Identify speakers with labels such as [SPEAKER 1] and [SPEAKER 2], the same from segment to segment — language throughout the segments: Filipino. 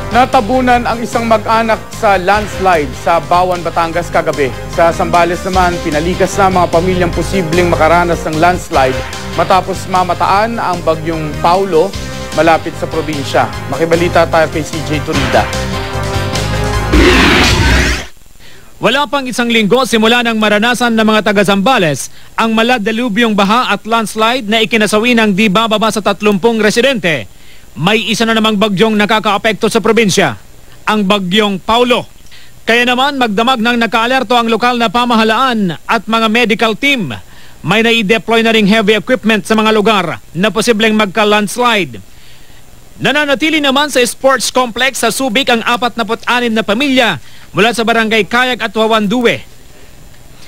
[SPEAKER 1] Natabunan ang isang mag-anak sa landslide sa Bawan, Batangas kagabi. Sa Zambales naman, pinalikas na mga pamilyang posibleng makaranas ng landslide matapos mamataan ang bagyong Paulo malapit sa probinsya. Makibalita tayo kay CJ Torida.
[SPEAKER 2] Wala pang isang linggo simula nang maranasan ng mga taga-Zambales ang maladalubyong baha at landslide na ikinasawi ng di bababa sa 30 residente. May isa na namang bagyong nakakaapekto sa probinsya, ang bagyong Paulo. Kaya naman magdamag ng nakaalerto ang lokal na pamahalaan at mga medical team. May nai-deploy na ring heavy equipment sa mga lugar na posibleng magka-landslide. Nananatili naman sa sports complex sa Subic ang 46 na pamilya mula sa barangay Kayag at Wawanduwe.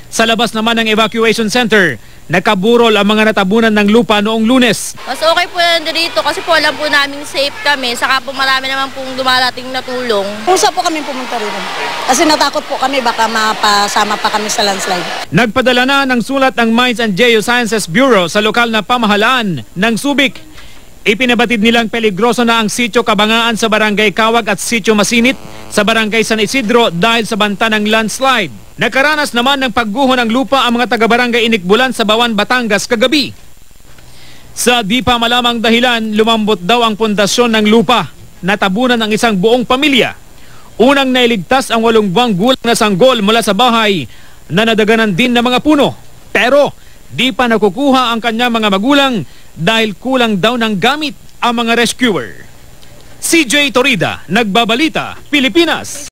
[SPEAKER 2] Sa labas naman ng evacuation center, nakaburol ang mga natabunan ng lupa noong Lunes.
[SPEAKER 3] Mas okay po dito kasi po alam po namin safe kami, saka po marami naman pong dumarating na tulong.
[SPEAKER 4] Pusa po kami pumunta rin. Kasi natakot po kami baka mapasama pa kami sa landslide.
[SPEAKER 2] Nagpadala na ng sulat ang Mines and Geosciences Bureau sa lokal na pamahalaan ng Subic. Ipinabatid nilang peligroso na ang Sitio Kabangaan sa barangay Kawag at Sitio Masinit sa barangay San Isidro dahil sa banta ng landslide. Nakaranas naman ng pagguho ng lupa ang mga taga-barangay Inikbulan sa Bawan, Batangas kagabi. Sa di pa malamang dahilan, lumambot daw ang pundasyon ng lupa, natabunan ang isang buong pamilya. Unang nailigtas ang 8 buwang gulang na sanggol mula sa bahay na nadaganan din ng mga puno. Pero di pa nakukuha ang kanyang mga magulang dahil kulang daw ng gamit ang mga rescuer. CJ Torida, Nagbabalita, Pilipinas.